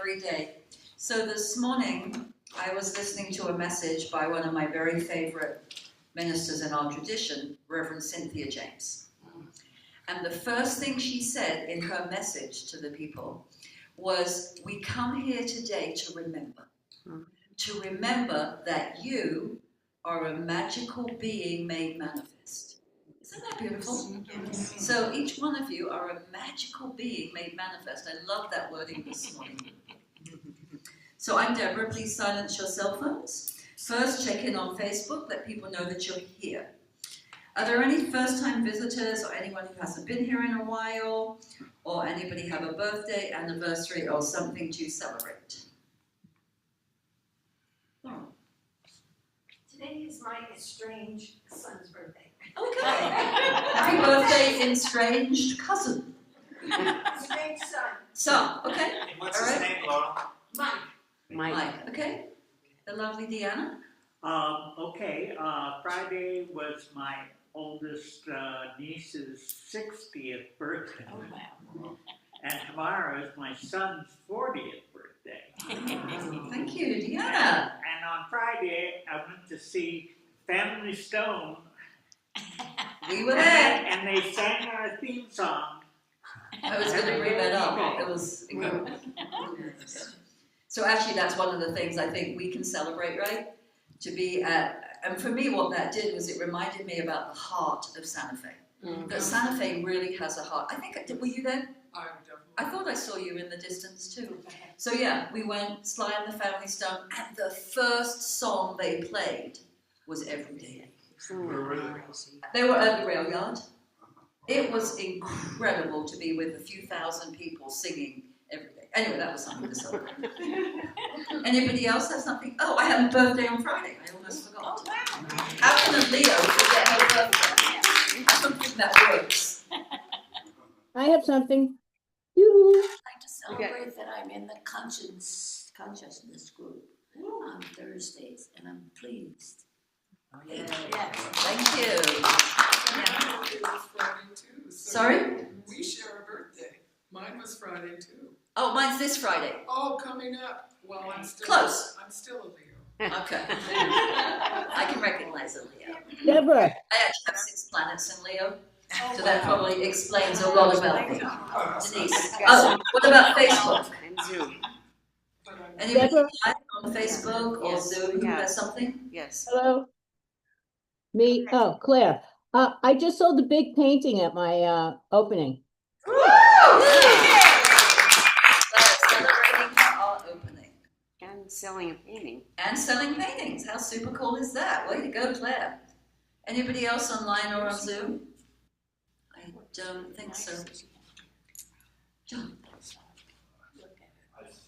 every day. So this morning, I was listening to a message by one of my very favorite ministers in our tradition, Reverend Cynthia James. And the first thing she said in her message to the people was, we come here today to remember. To remember that you are a magical being made manifest. Isn't that beautiful? Yes. So each one of you are a magical being made manifest. I love that wording this morning. So I'm Deborah. Please silence your cell phones. First, check in on Facebook. Let people know that you're here. Are there any first-time visitors or anyone who hasn't been here in a while? Or anybody have a birthday, anniversary, or something to celebrate? Oh. Today is my estranged son's birthday. Okay. Happy birthday, estranged cousin. Estranged son. Son, okay. What's All his right. name, Laura? Mike. Okay. The lovely Deanna. Friday was my oldest niece's 60th birthday. Oh, wow. And tomorrow is my son's 40th birthday. Thank you, Deanna. And on Friday, I went to see Family Stone. We were there. And they sang our theme song. I was going to bring that up. It was incredible. So actually, that's one of the things I think we can celebrate, right? To be at, and for me, what that did was it reminded me about the heart of Santa Fe. Mm-hmm. That Santa Fe really has a heart. I think, were you there? I thought I saw you in the distance too. So yeah, we went Sly and the Family Stone, and the first song they played was Every Day. They were at the rail yard. It was incredible to be with a few thousand people singing every day. Anyway, that was something to celebrate. Anybody else have something? Oh, I have a birthday on Friday. I almost forgot. Oh, wow. How can a Leo forget her birthday? I don't think that works. I have something. Yoo-hoo. I'd like to celebrate that I'm in the consciousness group on Thursdays, and I'm pleased. Oh, yeah. Yes. Thank you. Yeah. It was Friday too. So Sorry? we share a birthday. Mine was Friday too. Oh, mine's this Friday. Oh, coming up. Well, I'm still Close. I'm still a Leo. Okay. I can recognize a Leo. Deborah, I actually have 6 planets in Leo, so that probably explains a lot about me. Denise. Oh, what about Facebook? And Zoom. But I'm Anybody Deborah? live on Facebook or Yes. Zoom who Yeah. has something? Yes. Hello? Me? Oh, Claire. I just sold a big painting at my opening. Celebrating our opening. And selling a painting. And selling paintings. How super cool is that? Way to go, Claire. Anybody else online or on Zoom? I don't think so. John. I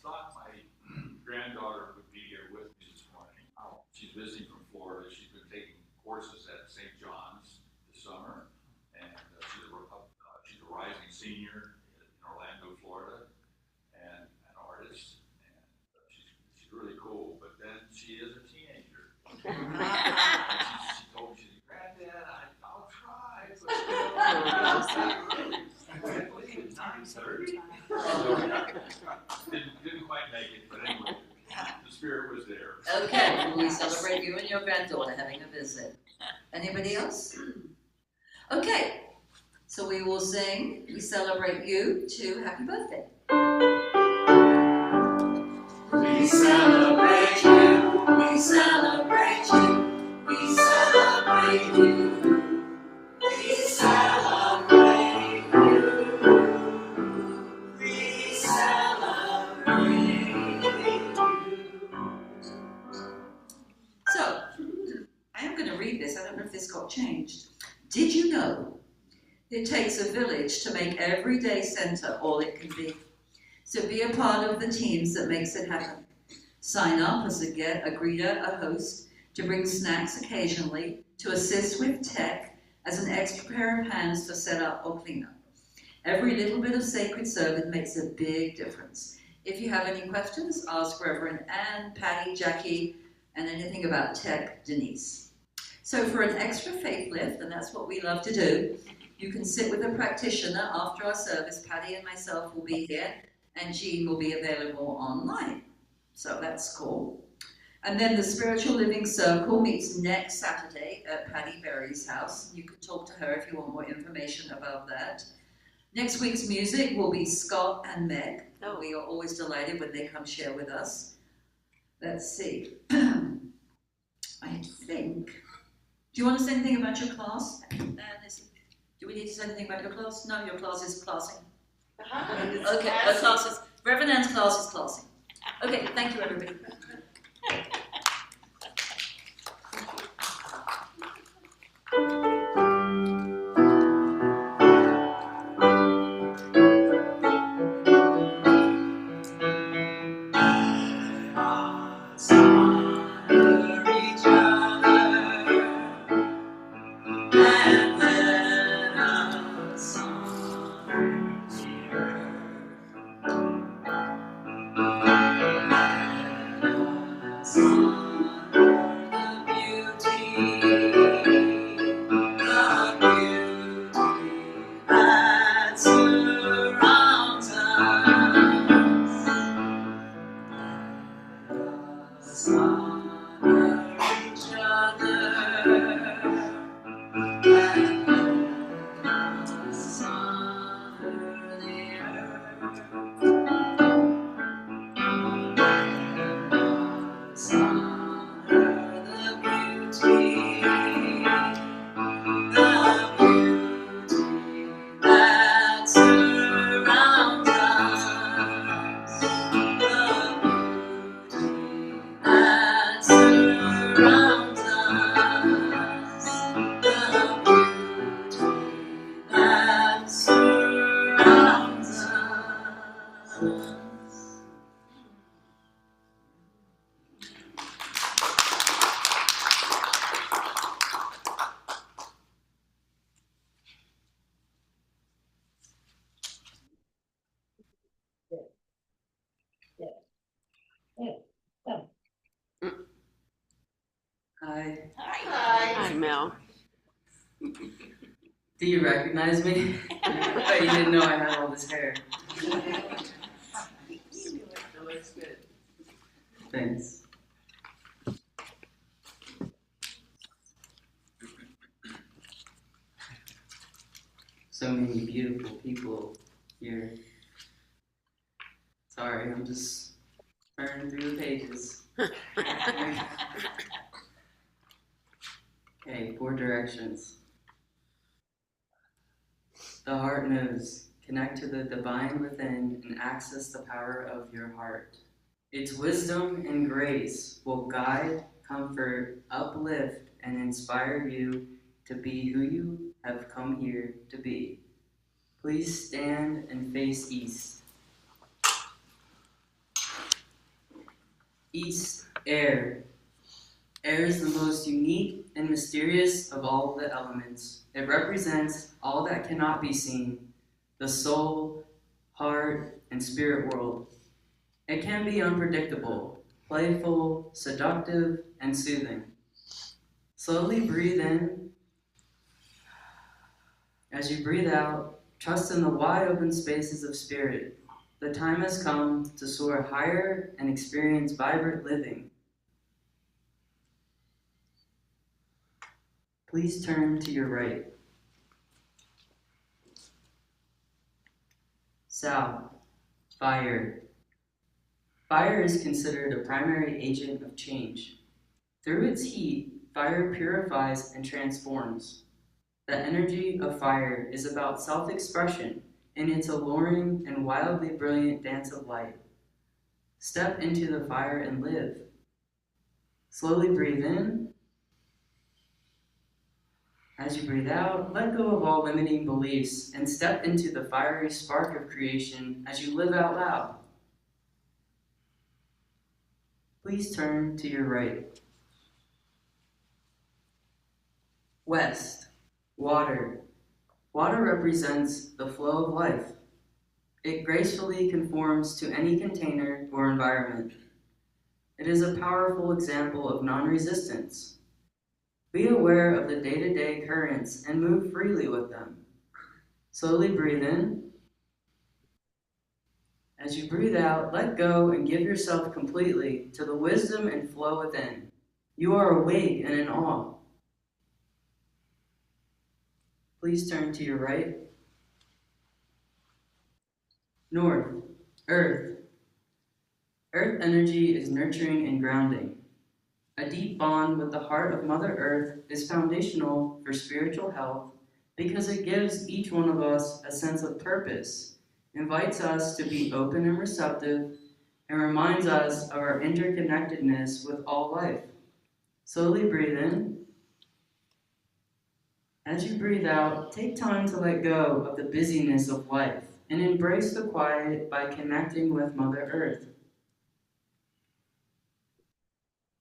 thought my granddaughter would be here with me this morning. She's visiting from Florida. She's been taking courses at St. John's this summer, and she's a rising senior in Orlando, Florida, and an artist, and she's really cool, but then she is a teenager. She told me, she said, Granddad, I'll try, but I can't believe it's 9:30. Didn't quite make it, but anyway, the spirit was there. Okay, we celebrate you and your granddaughter having a visit. Anybody else? Okay, so we will sing, we celebrate you to happy birthday. We celebrate you, we celebrate you, we celebrate you, we celebrate you, we celebrate you. So, I am going to read this. I don't know if this got changed. Did you know it takes a village to make Everyday Center all it can be? So be a part of the teams that makes it happen. Sign up as a greeter, a host, to bring snacks occasionally, to assist with tech, as an extra pair of hands to set up or clean up. Every little bit of sacred service makes a big difference. If you have any questions, ask Reverend Ann, Patty, Jackie, and anything about tech, Denise. So for an extra faith lift, and that's what we love to do, you can sit with a practitioner after our service. Patty and myself will be here, and Jean will be available online. So that's cool. And then the Spiritual Living Circle meets next Saturday at Patty Berry's house. You can talk to her if you want more information about that. Next week's music will be Scott and Meg. Oh. We are always delighted when they come share with us. Let's see. I think. Do you want to say anything about your class? Do we need to say anything about your class? No, your class is classing. Okay, her class is, Rev Ann's class is classing. Okay, thank you everybody. Hi. Hi, Mel. Do you recognize me? I you didn't know I had all this hair. It looks good. Thanks. So many beautiful people here. Sorry, I'm just turning through the pages. Okay, 4 directions. The heart knows. Connect to the divine within and access the power of your heart. Its wisdom and grace will guide, comfort, uplift, and inspire you to be who you have come here to be. Please stand and face east. East, air. Air is the most unique and mysterious of all the elements. It represents all that cannot be seen, the soul, heart, and spirit world. It can be unpredictable, playful, seductive, and soothing. Slowly breathe in. As you breathe out, trust in the wide open spaces of spirit. The time has come to soar higher and experience vibrant living. Please turn to your right. South, fire. Fire is considered a primary agent of change. Through its heat, fire purifies and transforms. The energy of fire is about self-expression in its alluring and wildly brilliant dance of light. Step into the fire and live. Slowly breathe in. As you breathe out, let go of all limiting beliefs and step into the fiery spark of creation as you live out loud. Please turn to your right. West, water. Water represents the flow of life. It gracefully conforms to any container or environment. It is a powerful example of non-resistance. Be aware of the day-to-day currents and move freely with them. Slowly breathe in. As you breathe out, let go and give yourself completely to the wisdom and flow within. You are awake and in awe. Please turn to your right. North, earth. Earth energy is nurturing and grounding. A deep bond with the heart of Mother Earth is foundational for spiritual health because it gives each one of us a sense of purpose, invites us to be open and receptive, and reminds us of our interconnectedness with all life. Slowly breathe in. As you breathe out, take time to let go of the busyness of life and embrace the quiet by connecting with Mother Earth.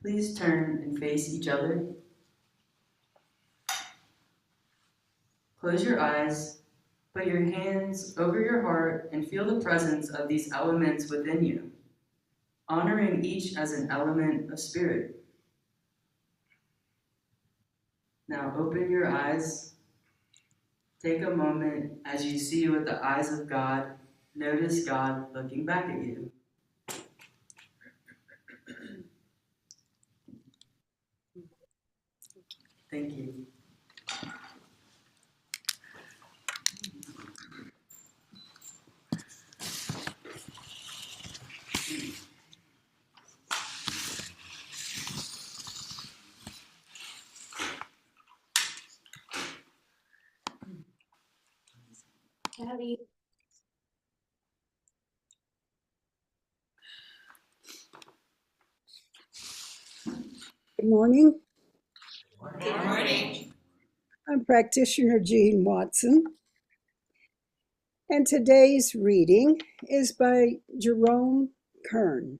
Please turn and face each other. Close your eyes, put your hands over your heart, and feel the presence of these elements within you, honoring each as an element of spirit. Now open your eyes. Take a moment as you see with the eyes of God. Notice God looking back at you. Thank you. Patty. Good morning. Good morning. I'm practitioner Jean Watson, and today's reading is by Jerome Kern.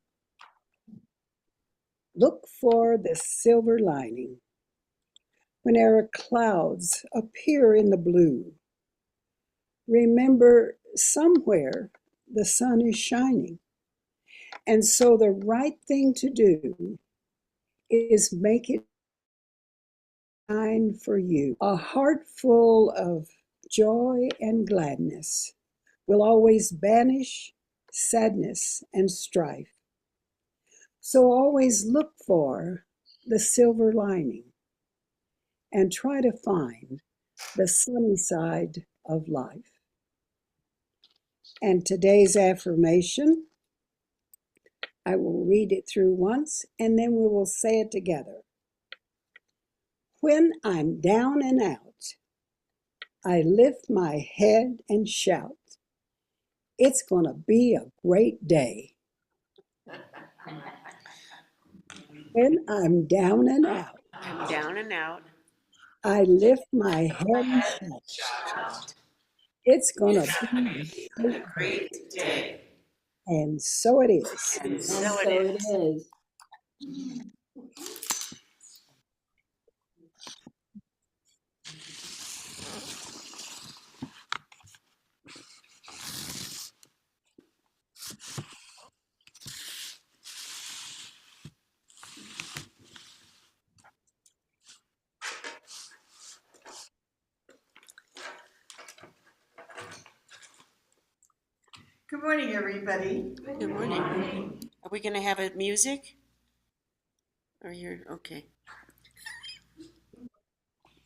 Look for the silver lining. Whenever clouds appear in the blue, remember somewhere the sun is shining. And so the right thing to do is make it shine for you. A heart full of joy and gladness will always banish sadness and strife. So always look for the silver lining and try to find the sunny side of life. And today's affirmation, I will read it through once and then we will say it together. When I'm down and out, I lift my head and shout, it's going to be a great day. When I'm down and out, I'm down and out. I lift my head and shout, it's going to be a great day. And so it is. And And so so it it is. is. Good morning, everybody. Good morning. Are we going to have a music? Or you're okay?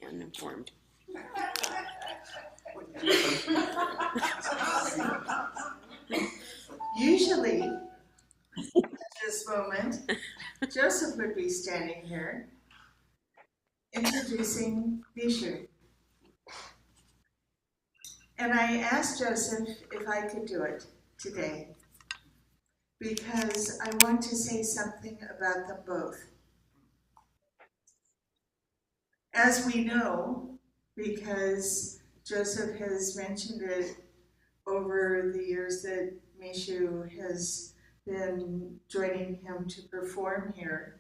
Uninformed. Usually, at this moment, Joseph would be standing here introducing Michou. And I asked Joseph if I could do it today because I want to say something about them both. As we know, because Joseph has mentioned it over the years that Michou has been joining him to perform here,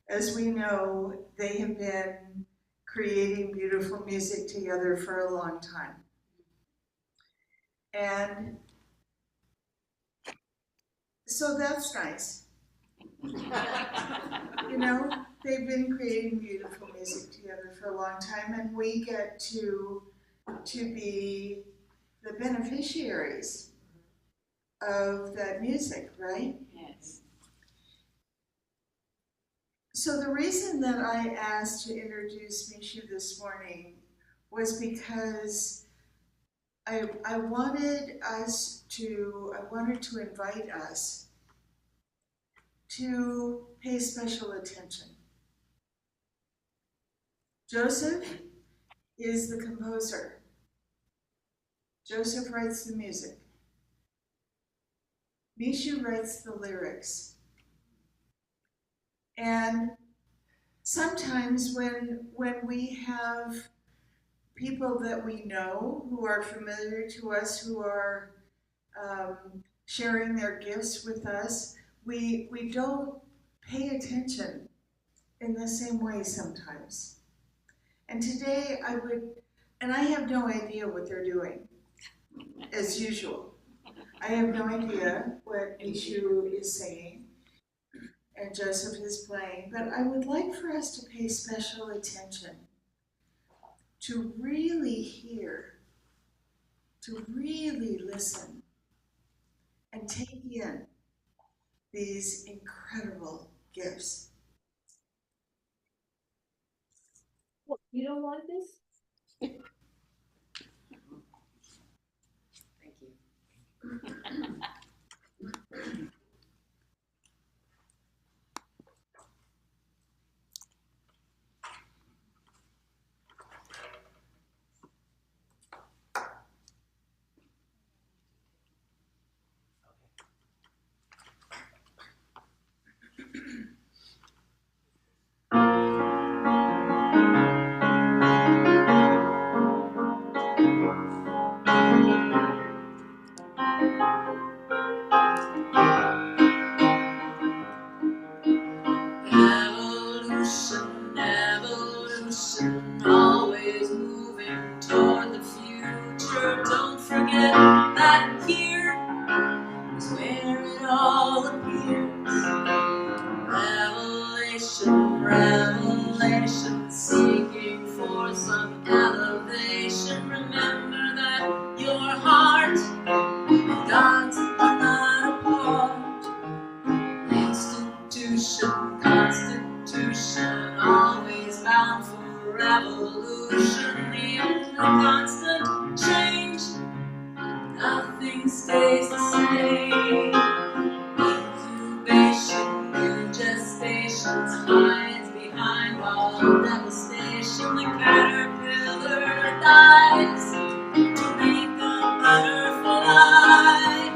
as we know, they have been creating beautiful music together for a long time. And so that's nice. You know, they've been creating beautiful music together for a long time, and we get to be the beneficiaries of that music, right? Yes. So the reason that I asked to introduce Michou this morning was because I wanted to invite us to pay special attention. Joseph is the composer. Joseph writes the music. Michou writes the lyrics. And sometimes when we have people that we know who are familiar to us, who are sharing their gifts with us, we don't pay attention in the same way sometimes. And today and I have no idea what they're doing, as usual. I have no idea what Michou is saying and Joseph is playing, but I would like for us to pay special attention, to really hear, to really listen, and take in these incredible gifts. You don't want this? Thank you. Evolution, evolution, always moving toward the future. Don't forget that here is where it all appears. Revelation, revelation, seeking for some elevation. Remember that your heart and God's are not apart. Institution, constitution, always bound for revolution. In the constant change, nothing stays the same. Incubation, new gestation, hides behind all devastation. The caterpillar dies to make a butterfly.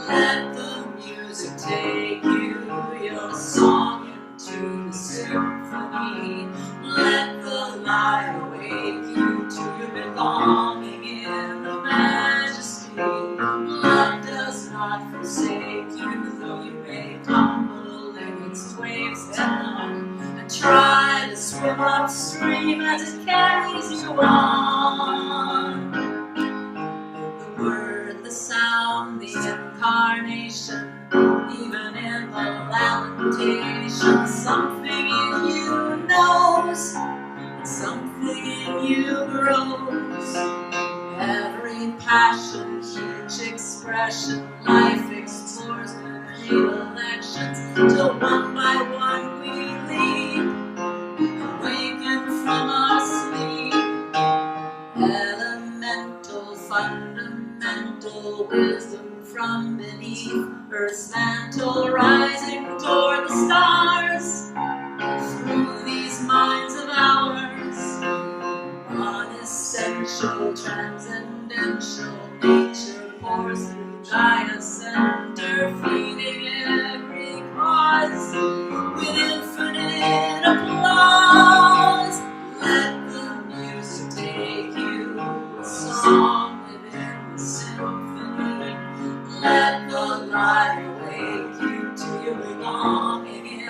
Let the music take you, your song into the symphony. Let the light awake you to your belonging in the majesty. Love does not forsake you, though you may tumble in its waves down and try to swim upstream as it carries you on. The word, the sound, the incarnation, even in the lamentation, something in you knows, and something in you grows. Every passion, huge expression, life explores the great elections, till one by one we leap, awaken from our sleep. Elemental, fundamental wisdom from beneath Earth's mantle, rising toward the stars through these minds of ours. Non-essential, transcendental nature pours through Gaia center, feeding every cause with infinite applause. Let the music take you, a song within the symphony. Let the light awake you to your belonging in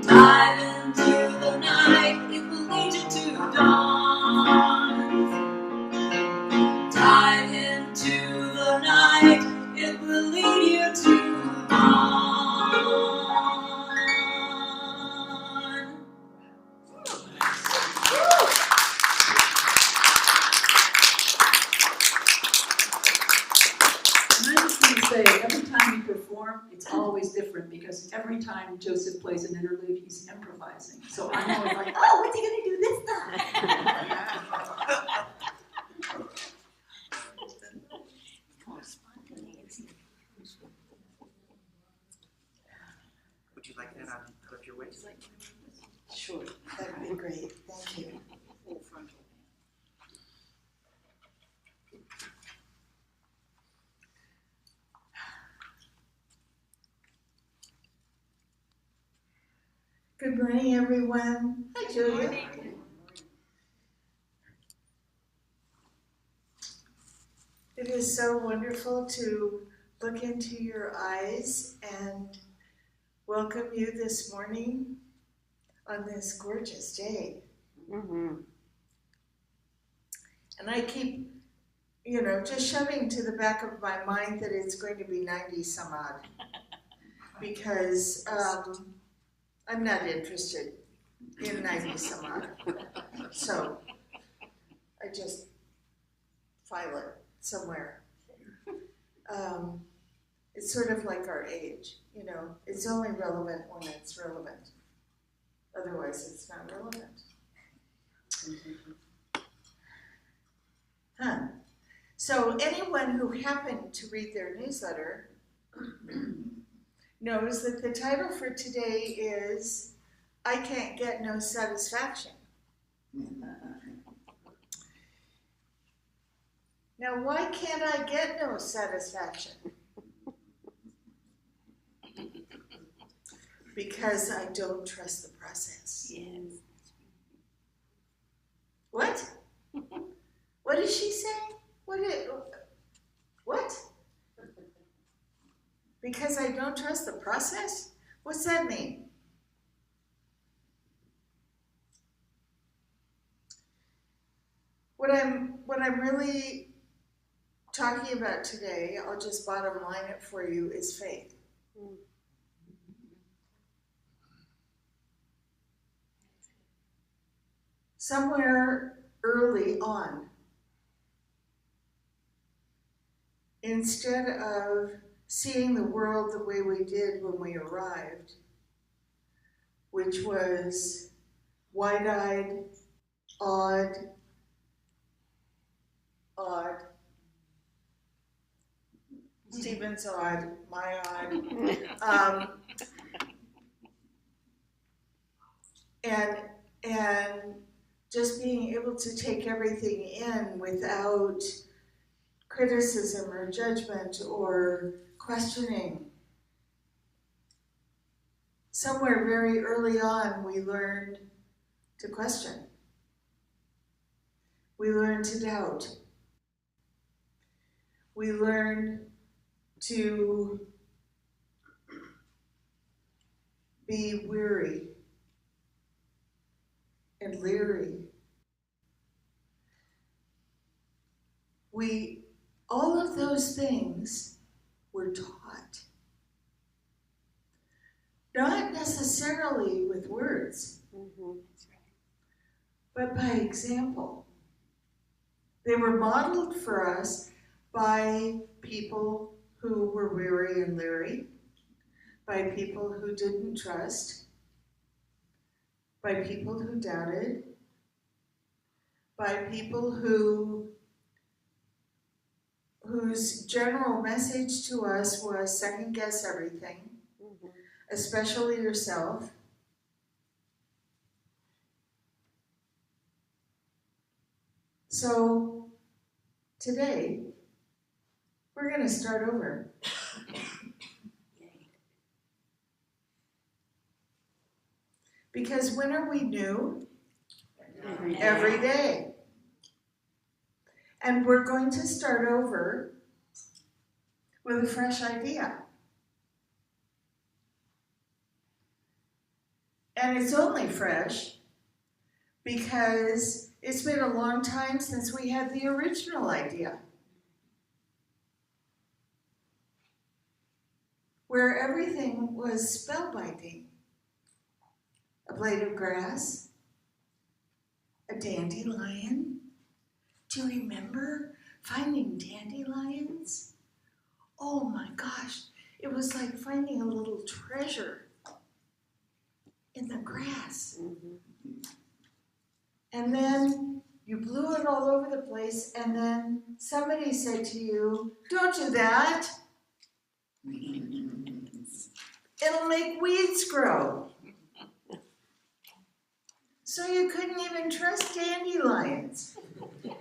Dive into the night, it will lead you to dawn. Dive into the night, it will lead you to dawn. And I just want to say, every time you perform, it's always different because every time Joseph plays an interlude, he's improvising. So I'm always like, oh, what's he going to do this time? Would you like that on Clip Your Wings? Sure, that would be great, thank you. Good morning, everyone. Hi, Julia. It is so wonderful to look into your eyes and welcome you this morning on this gorgeous day. Mm-hmm. And I keep, just shoving to the back of my mind that it's going to be 90 some odd. Because I'm not interested in 90 some odd. So I just file it somewhere. It's sort of like our age, it's only relevant when it's relevant. Otherwise, it's not relevant. Huh. So anyone who happened to read their newsletter knows that the title for today is, I Can't Get No Satisfaction. Now, why can't I get no satisfaction? Because I don't trust the process. Yes. What? What is she saying? What? Because I don't trust the process? What's that mean? What I'm really talking about today, I'll just bottom line it for you, is faith. Somewhere early on, instead of seeing the world the way we did when we arrived, which was wide-eyed, odd, Stephen's odd, my odd, and just being able to take everything in without criticism or judgment or questioning. Somewhere very early on, we learned to question. We learned to doubt. We learned to be weary and leery. All of those things were taught. Not necessarily with words, but by example. They were modeled for us by people who were weary and leery, by people who didn't trust, by people who doubted, by people whose general message to us was second guess everything, especially yourself. So today, we're going to start over. Because when are we new? Every day. And we're going to start over with a fresh idea. And it's only fresh because it's been a long time since we had the original idea. Where everything was spellbinding. A blade of grass, a dandelion. Do you remember finding dandelions? Oh my gosh, it was like finding a little treasure in the grass. And then you blew it all over the place, and then somebody said to you, "Don't do that. It'll make weeds grow." So you couldn't even trust dandelions.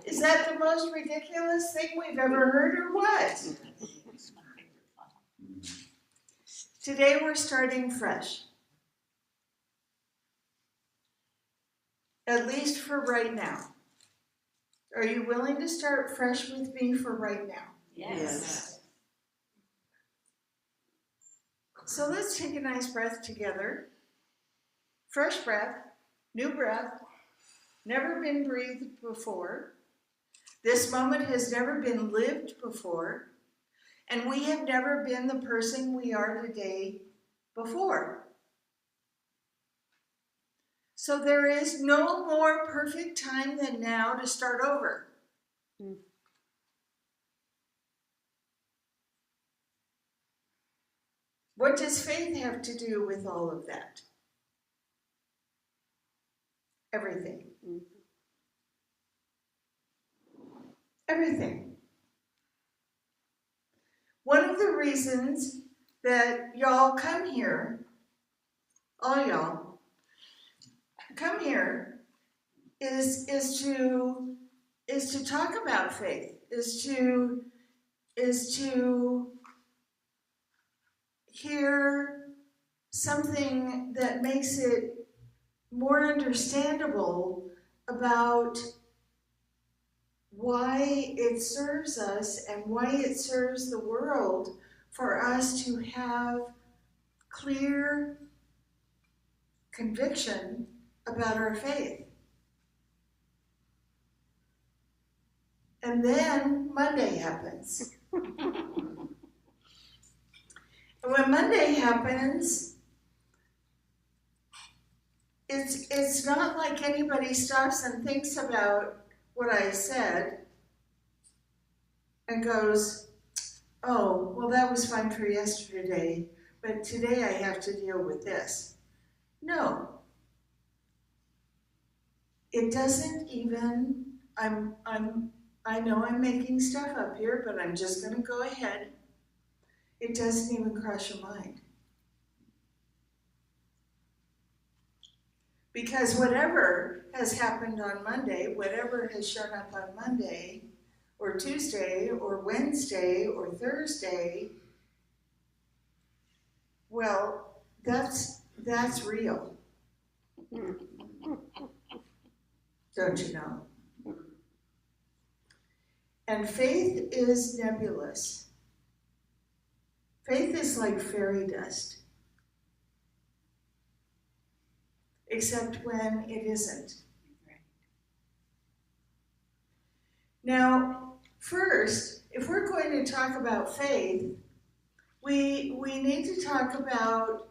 Is that the most ridiculous thing we've ever heard, or what? Today we're starting fresh. At least for right now. Are you willing to start fresh with me for right now? Yes. So let's take a nice breath together. Fresh breath, new breath, never been breathed before. This moment has never been lived before. And we have never been the person we are today before. So there is no more perfect time than now to start over. What does faith have to do with all of that? Everything. Everything. One of the reasons that y'all come here, all y'all, come here is to talk about faith, is to hear something that makes it more understandable about why it serves us and why it serves the world for us to have clear conviction about our faith. And then Monday happens. And when Monday happens, it's not like anybody stops and thinks about what I said and goes, "Oh, well, that was fine for yesterday, but today I have to deal with this." No. It doesn't even, I know I'm making stuff up here, but I'm just going to go ahead. It doesn't even cross your mind. Because whatever has happened on Monday, whatever has shown up on Monday, or Tuesday, or Wednesday, or Thursday, well, that's real. Don't you know? And faith is nebulous. Faith is like fairy dust. Except when it isn't. Now, first, if we're going to talk about faith, we need to talk about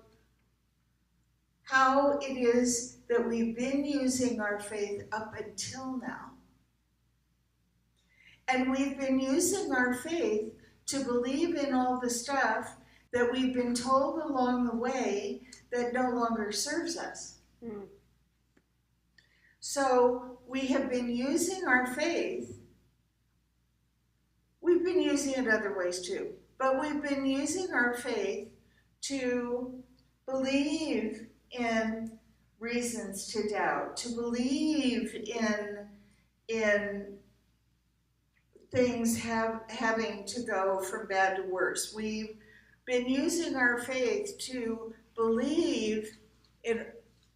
how it is that we've been using our faith up until now. And we've been using our faith to believe in all the stuff that we've been told along the way that no longer serves us. So we have been using our faith. We've been using it other ways too, but we've been using our faith to believe in reasons to doubt, to believe in things having to go from bad to worse. We've been using our faith to believe in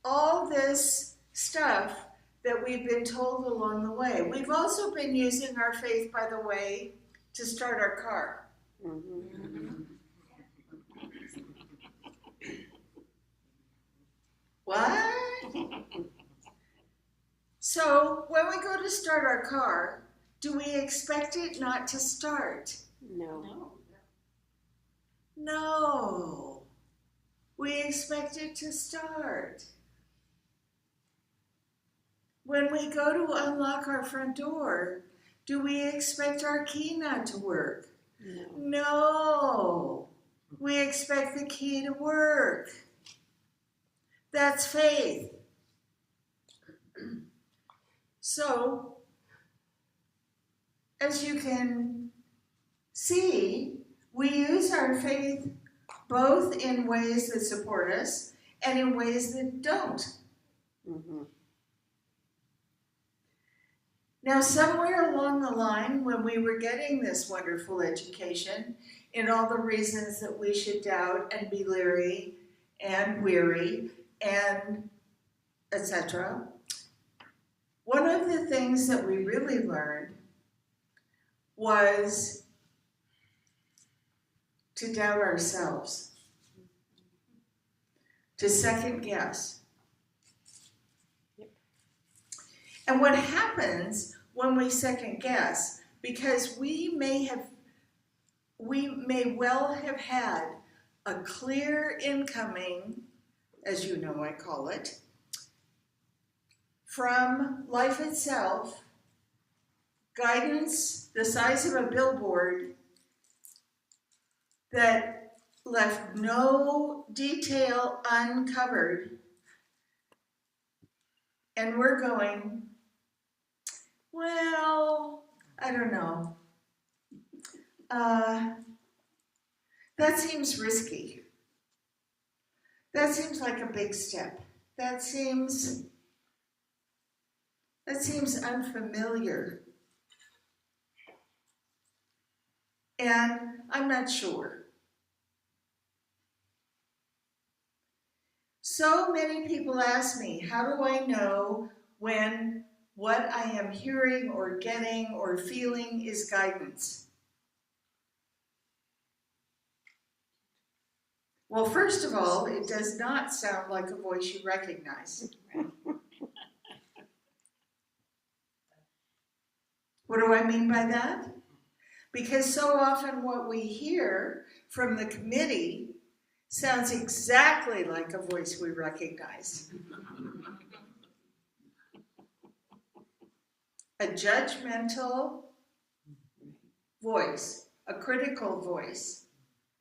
all this stuff that we've been told along the way. We've also been using our faith, by the way, to start our car. What? So when we go to start our car, do we expect it not to start? No. No. We expect it to start. When we go to unlock our front door, do we expect our key not to work? No. No. We expect the key to work. That's faith. So, as you can see, we use our faith both in ways that support us and in ways that don't. Mm-hmm. Now, somewhere along the line, when we were getting this wonderful education in all the reasons that we should doubt and be leery and weary and etc., one of the things that we really learned was to doubt ourselves, to second guess. And what happens when we second guess, because we may well have had a clear incoming, as you know I call it, from life itself, guidance the size of a billboard that left no detail uncovered, and we're going, well, I don't know. That seems risky. That seems like a big step. That seems unfamiliar. And I'm not sure. So many people ask me, how do I know when what I am hearing or getting or feeling is guidance? Well, first of all, it does not sound like a voice you recognize. What do I mean by that? Because so often what we hear from the committee sounds exactly like a voice we recognize. A judgmental voice, a critical voice,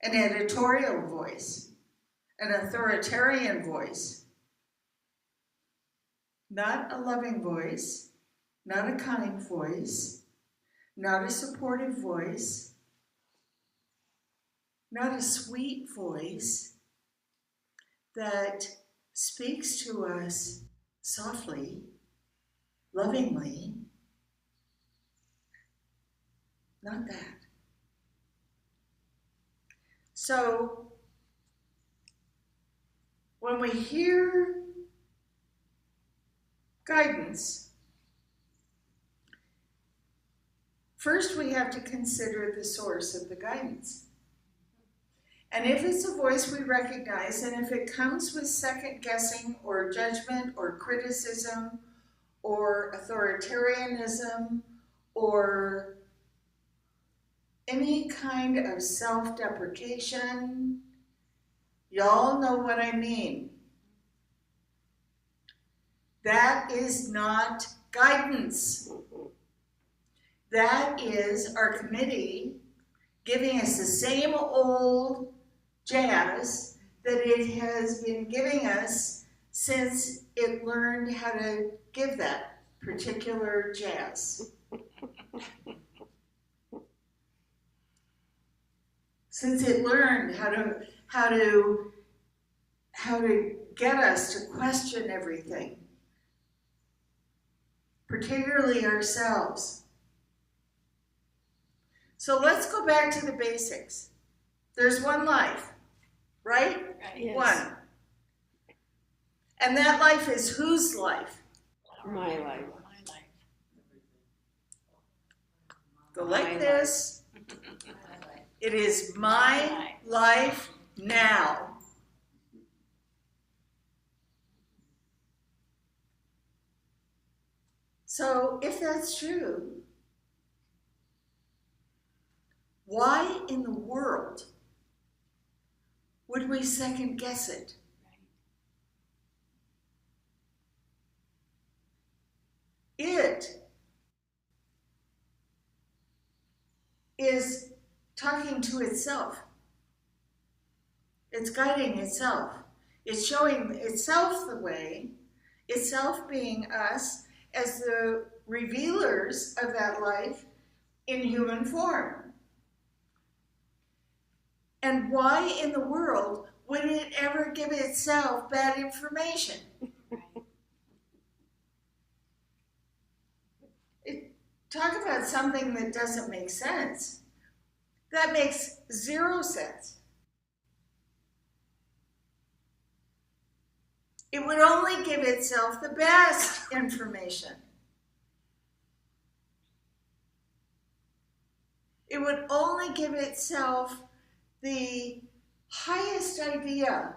an editorial voice, an authoritarian voice. Not a loving voice, not a kind voice, not a supportive voice, not a sweet voice that speaks to us softly, lovingly. Not that. So, when we hear guidance, first we have to consider the source of the guidance. And if it's a voice we recognize, and if it comes with second guessing or judgment or criticism or authoritarianism or any kind of self-deprecation, y'all know what I mean. That is not guidance. That is our committee giving us the same old jazz that it has been giving us since it learned how to give that particular jazz. Since it learned how to get us to question everything, particularly ourselves. So let's go back to the basics. There's one life, right? Yes. One. And that life is whose life? My life. Go like this. It is my life now. So if that's true, why in the world would we second guess it? It is talking to itself. It's guiding itself. It's showing itself the way, itself being us as the revealers of that life in human form. And why in the world would it ever give itself bad information? Talk about something that doesn't make sense. That makes zero sense. It would only give itself the best information. It would only give itself the highest idea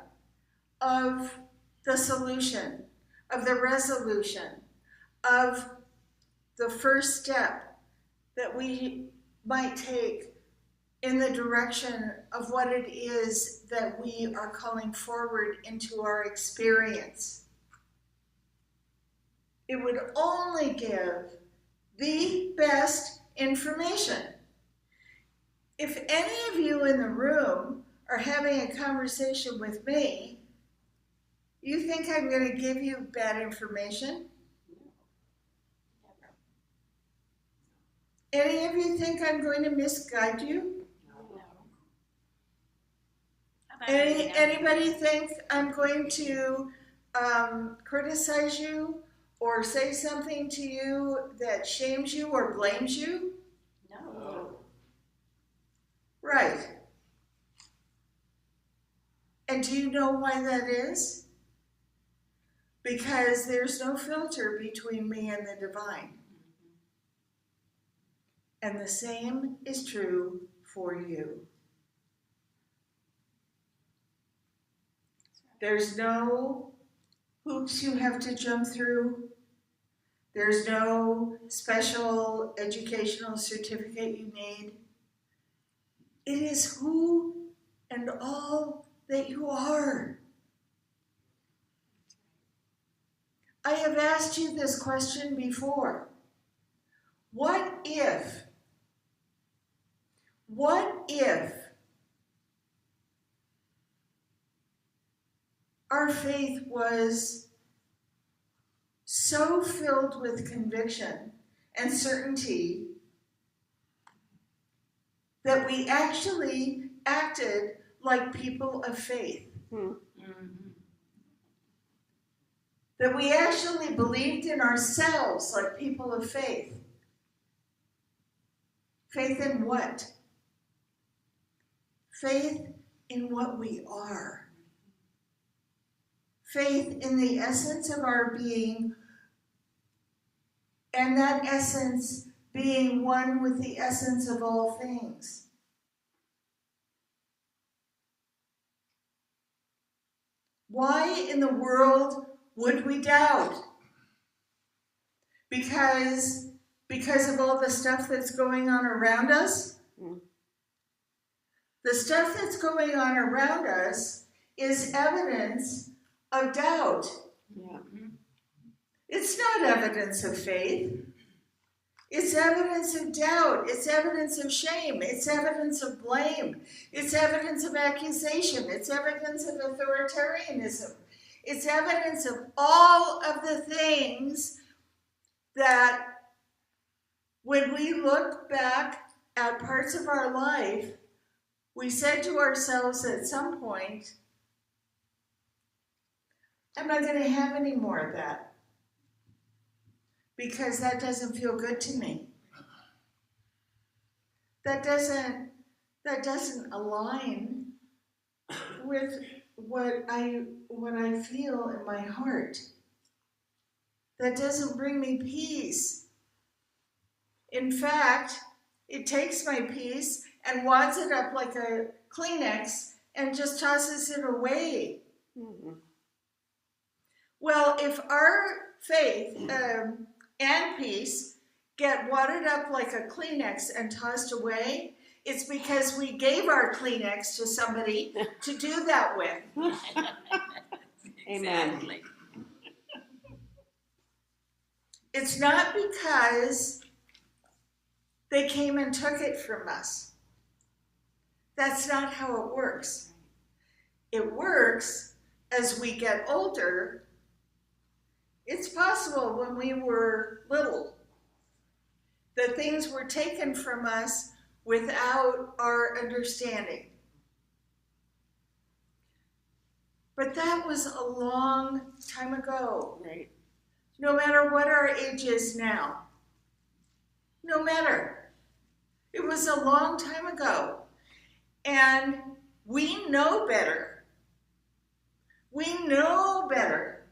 of the solution, of the resolution, of the first step that we might take in the direction of what it is that we are calling forward into our experience. It would only give the best information. If any of you in the room are having a conversation with me, you think I'm going to give you bad information? Any of you think I'm going to misguide you? Anybody think I'm going to criticize you or say something to you that shames you or blames you? No. Right. And do you know why that is? Because there's no filter between me and the divine. And the same is true for you. There's no hoops you have to jump through. There's no special educational certificate you need. It is who and all that you are. I have asked you this question before. What if our faith was so filled with conviction and certainty that we actually acted like people of faith? That we actually believed in ourselves like people of faith. Faith in what? Faith in what we are. Faith in the essence of our being, and that essence being one with the essence of all things. Why in the world would we doubt? Because of all the stuff that's going on around us? The stuff that's going on around us is evidence of doubt. Yeah. It's not evidence of faith. It's evidence of doubt. It's evidence of shame. It's evidence of blame. It's evidence of accusation. It's evidence of authoritarianism. It's evidence of all of the things that when we look back at parts of our life, we said to ourselves at some point, I'm not going to have any more of that because that doesn't feel good to me. That doesn't align with what I feel in my heart. That doesn't bring me peace. In fact, it takes my peace and wads it up like a Kleenex and just tosses it away. Well, if our faith and peace get wadded up like a Kleenex and tossed away, it's because we gave our Kleenex to somebody to do that with. Amen. Exactly. It's not because they came and took it from us. That's not how it works. It works as we get older. It's possible when we were little that things were taken from us without our understanding. But that was a long time ago. Right. No matter what our age is now. No matter. It was a long time ago. And we know better. We know better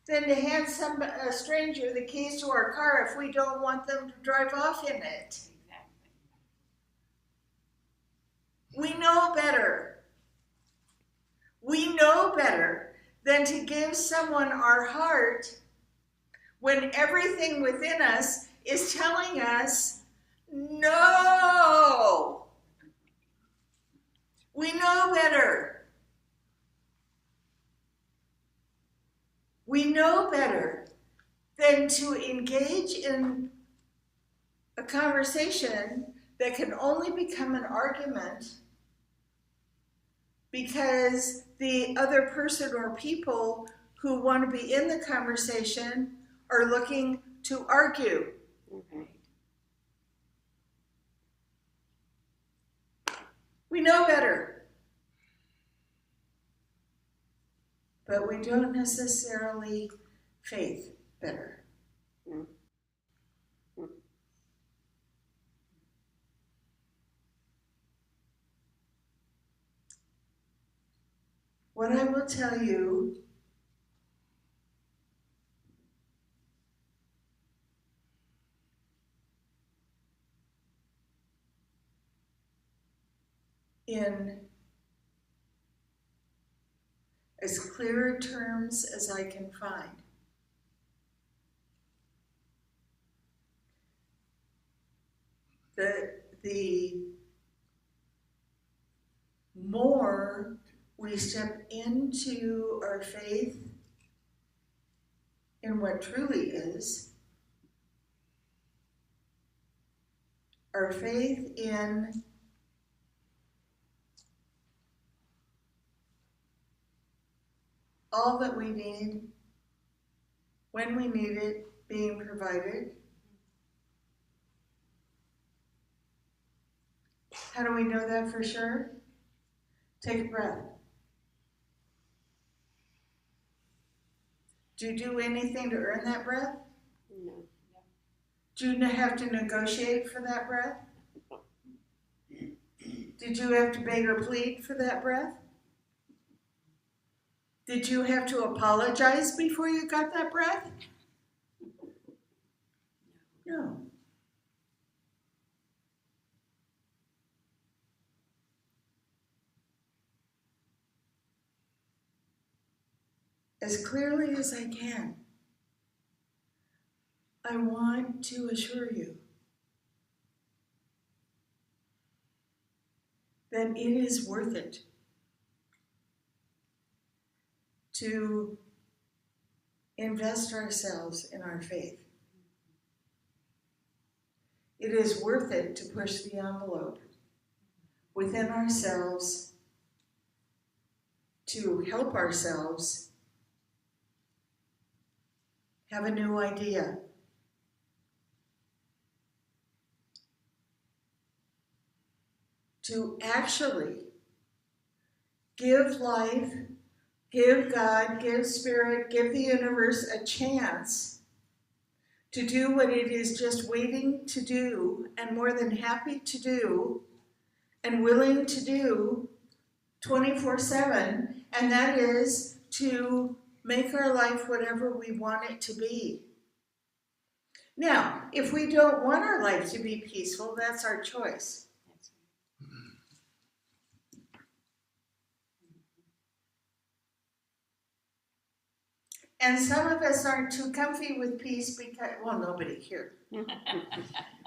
than to hand a stranger the keys to our car if we don't want them to drive off in it. We know better. We know better than to give someone our heart when everything within us is telling us, no. We know better. We know better than to engage in a conversation that can only become an argument because the other person or people who want to be in the conversation are looking to argue. Okay. We know better. But we don't necessarily faith better. What I will tell you in as clear terms as I can find. The more we step into our faith in what truly is, our faith in all that we need, when we need it, being provided. How do we know that for sure? Take a breath. Do you do anything to earn that breath? No. Do you have to negotiate for that breath? Did you have to beg or plead for that breath? Did you have to apologize before you got that breath? No. As clearly as I can, I want to assure you that it is worth it to invest ourselves in our faith. It is worth it to push the envelope within ourselves to help ourselves have a new idea. To actually give life, give God, give Spirit, give the universe a chance to do what it is just waiting to do and more than happy to do and willing to do 24/7, and that is to make our life whatever we want it to be. Now, if we don't want our life to be peaceful, that's our choice. And some of us aren't too comfy with peace because, well, nobody here.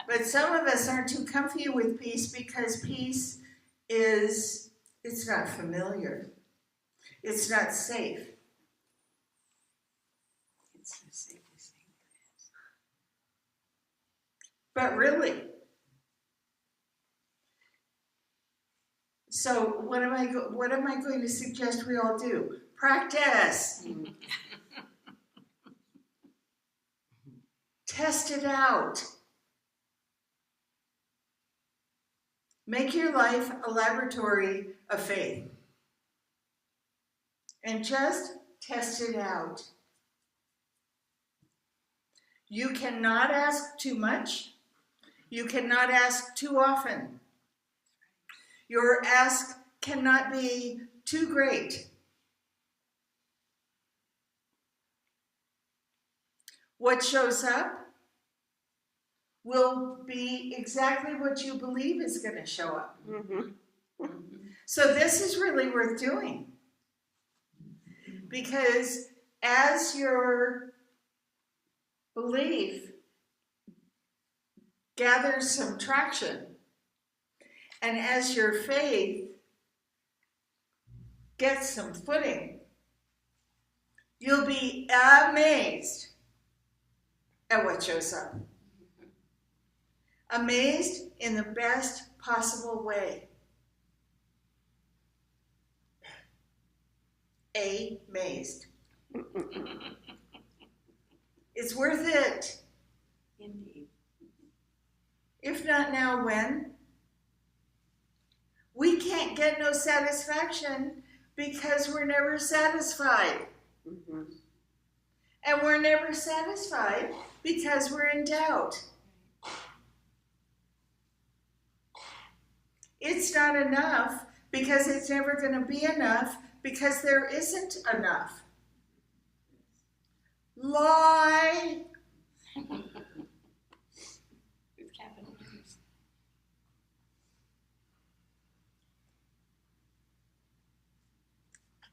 But some of us aren't too comfy with peace because peace is, it's not familiar. It's not safe. It's the safest thing But really. So what am I going to suggest we all do? Practice. Test it out. Make your life a laboratory of faith. And just test it out. You cannot ask too much. You cannot ask too often. Your ask cannot be too great. What shows up will be exactly what you believe is going to show up. So this is really worth doing. Because as your belief gathers some traction, and as your faith gets some footing, you'll be amazed at what shows up. Amazed in the best possible way. Amazed. It's worth it. Indeed. If not now, when? We can't get no satisfaction because we're never satisfied. And we're never satisfied because we're in doubt. It's not enough because it's never going to be enough because there isn't enough. Lie. With capital letters.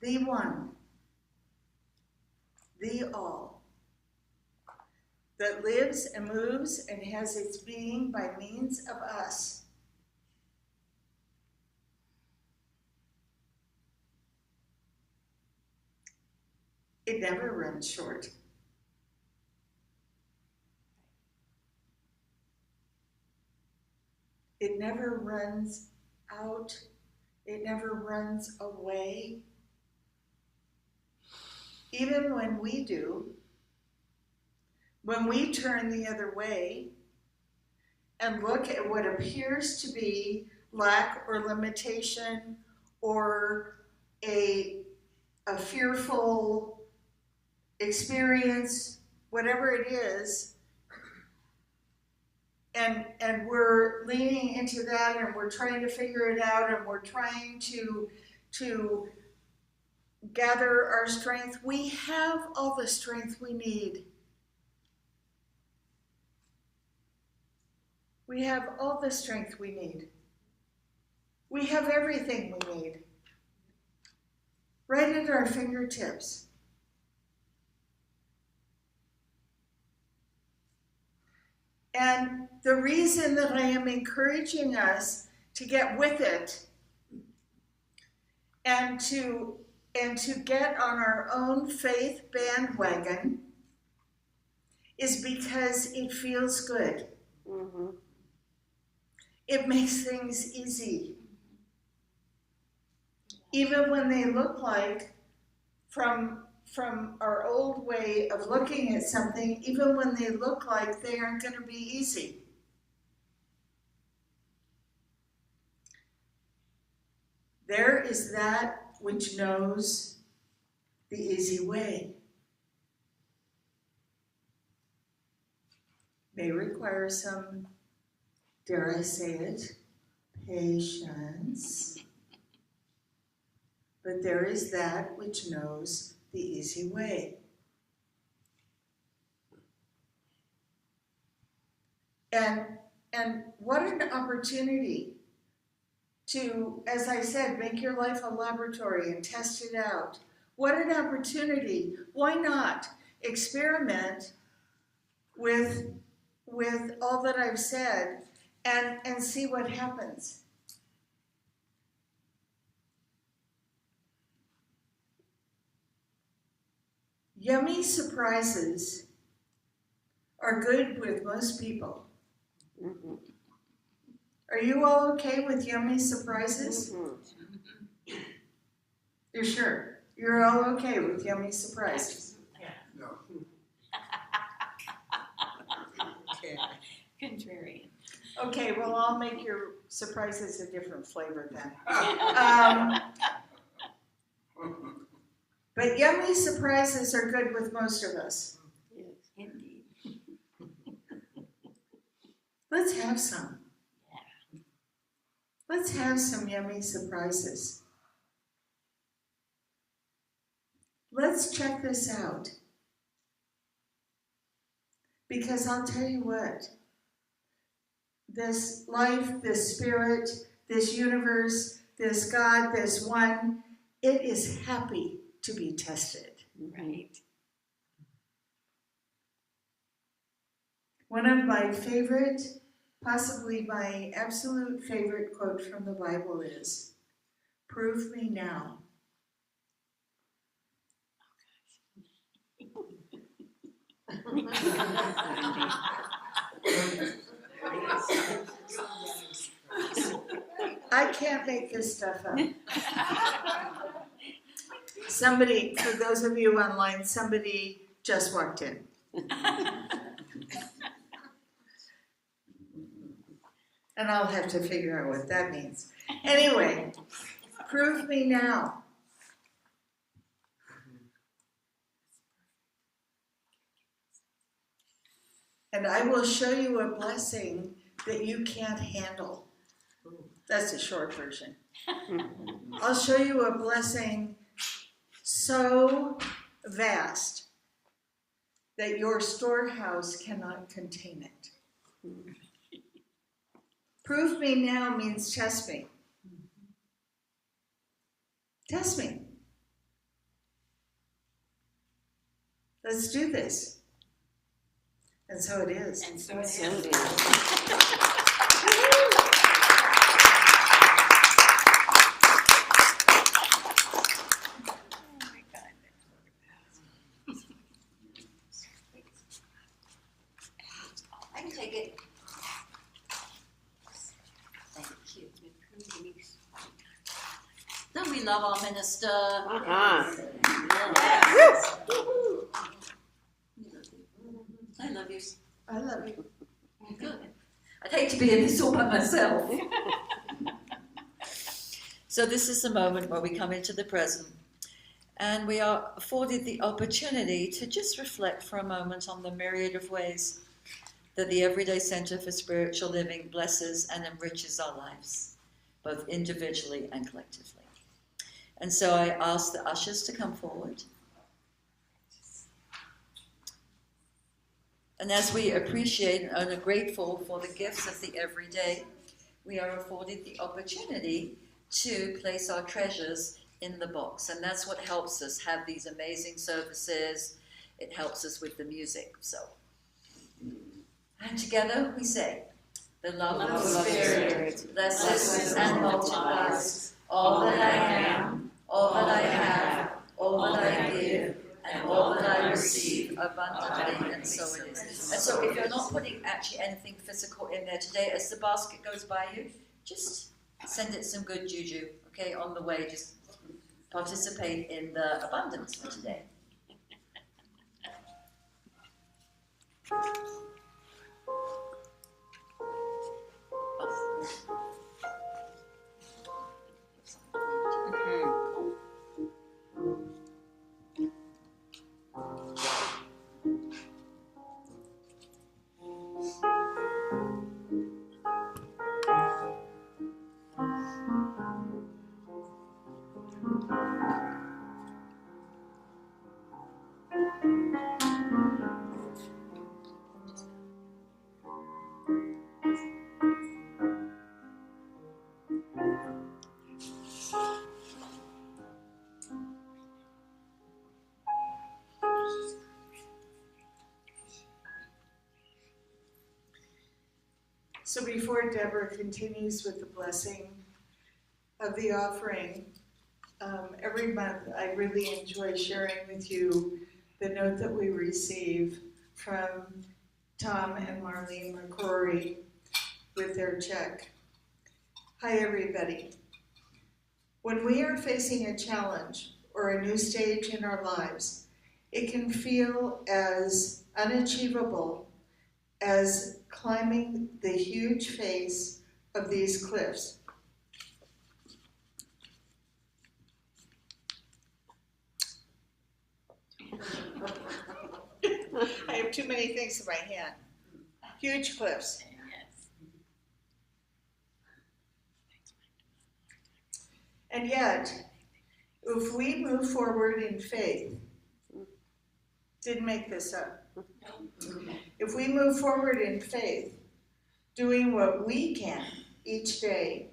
The one, the all, that lives and moves and has its being by means of us. It never runs short. It never runs out. It never runs away. Even when we do, when we turn the other way and look at what appears to be lack or limitation or a fearful experience, whatever it is, and we're leaning into that and we're trying to figure it out and we're trying to gather our strength. We have all the strength we need. We have all the strength we need. We have everything we need. Right at our fingertips. And the reason that I am encouraging us to get with it and to get on our own faith bandwagon is because it feels good. It makes things easy. Even when they look like, from our old way of looking at something, even when they look like they aren't going to be easy. There is that which knows the easy way. May require some, dare I say it, patience. But there is that which knows the easy way. And what an opportunity to, as I said, make your life a laboratory and test it out. What an opportunity. Why not experiment with all that I've said and see what happens? Yummy surprises are good with most people. Mhm. Are you all okay with yummy surprises? Mhm. You're sure? You're all okay with yummy surprises? Contrarian. Okay, well, I'll make your surprises a different flavor then. But yummy surprises are good with most of us. Yes, indeed. Let's have some. Let's have some yummy surprises. Let's check this out. Because I'll tell you what, this life, this spirit, this universe, this God, this one, it is happy to be tested. Right. One of my favorite, possibly my absolute favorite quote from the Bible is, "Prove me now." I can't make this stuff up. Somebody, for those of you online, somebody just walked in. And I'll have to figure out what that means. Anyway, prove me now. And I will show you a blessing that you can't handle. That's a short version. I'll show you a blessing so vast that your storehouse cannot contain it. Prove me now means test me. Test me. Let's do this. And so it is. And so it So is. it is. I can take it. Thank you. Don't we love our minister? Uh-huh. Yes. I love you. I love you. Good. I'd hate to be in this all by myself. So this is the moment where we come into the present and we are afforded the opportunity to just reflect for a moment on the myriad of ways that the Everyday Center for Spiritual Living blesses and enriches our lives, both individually and collectively. And so I ask the ushers to come forward. And as we appreciate and are grateful for the gifts of the everyday, we are afforded the opportunity to place our treasures in the box. And that's what helps us have these amazing services. It helps us with the music. So, and together we say, the love of the Spirit blesses and multiplies all that I am, all that I have, all that I give, and all that I receive abundantly, and so it is. And so if you're not putting actually anything physical in there today, as the basket goes by you, just send it some good juju, okay, on the way. Just participate in the abundance for today. So before Deborah continues with the blessing of the offering, every month I really enjoy sharing with you the note that we receive from Tom and Marlene McCrory with their check. Hi everybody. When we are facing a challenge or a new stage in our lives, it can feel as unachievable as climbing the huge face of these cliffs. I have too many things in my hand. Huge cliffs. And yet, if we move forward in faith, didn't make this up. If we move forward in faith, doing what we can each day,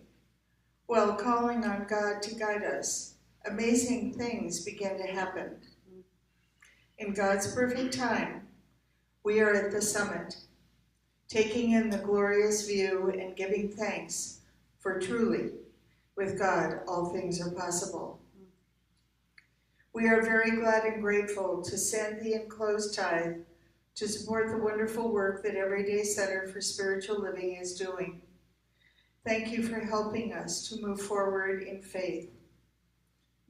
while calling on God to guide us, amazing things begin to happen. In God's perfect time, we are at the summit, taking in the glorious view and giving thanks, for truly, with God, all things are possible. We are very glad and grateful to send the enclosed tithe to support the wonderful work that Everyday Center for Spiritual Living is doing. Thank you for helping us to move forward in faith,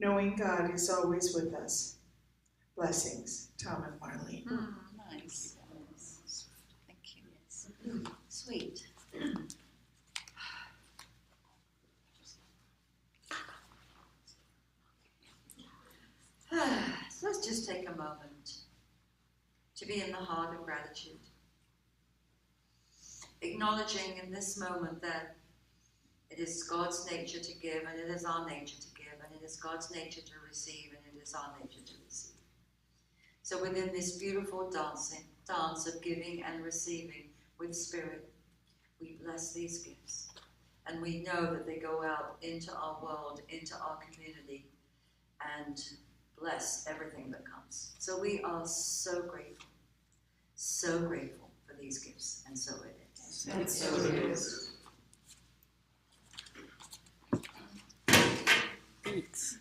knowing God is always with us. Blessings, Tom and Marlene. Nice. Thank you. Sweet. So let's just take a moment to be in the heart of gratitude. Acknowledging in this moment that it is God's nature to give, and it is our nature to give, and it is God's nature to receive, and it is our nature to receive. So within this beautiful dance of giving and receiving with spirit, we bless these gifts. And we know that they go out into our world, into our community, and bless everything that comes. So we are so grateful for these gifts, and so it is. And so it is. Thanks.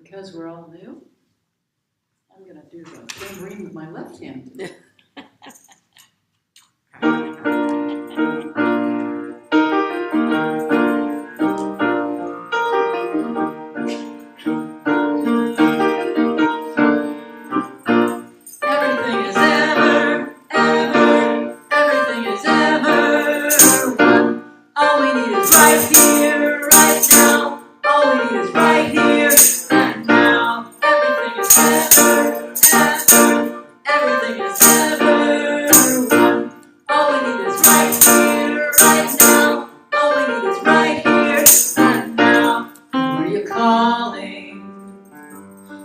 Because we're all new, I'm going to do the tambourine with my left hand. Everything is ever, everything is ever one. All we need is right here, right now. All we need is right here, right now. Everything is ever, everything is ever one. All we need is right here, right now. All we need is right here, right now. Who are you calling? Who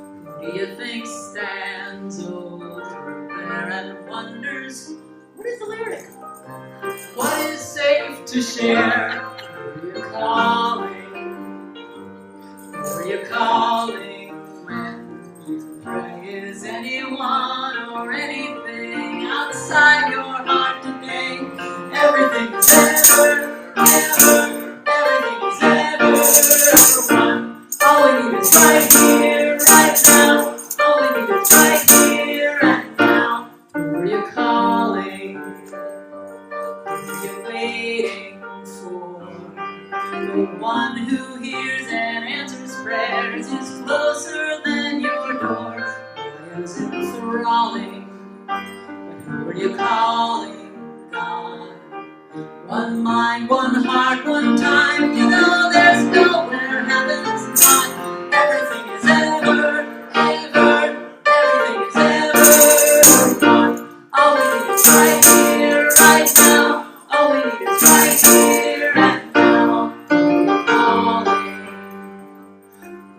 do you think stands over there and wonders, what is the lyric? What is safe to share? Who are you calling? Who are you calling when you pray? Is anyone or anything outside your heart today? Everything is ever, everything is ever one. All we need is right here, right now. All we need is right here, right now. Who are you calling? Who are you waiting for? The one who hears and answers prayers is closer than your door. Why is it enthralling? But who are you calling? God. One mind, one heart, one time. You know there's nowhere heaven's not. Everything is ever, everything is ever one. All we need is right here, right now. All we need is right here, right now.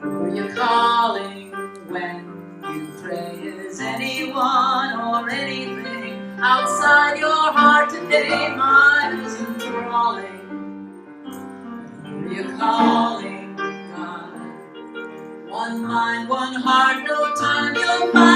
Who are you calling when you pray? Is anyone or anything outside your heart today, mine is enthralling. Who are you calling, God? One mind, one heart, no time, you'll find.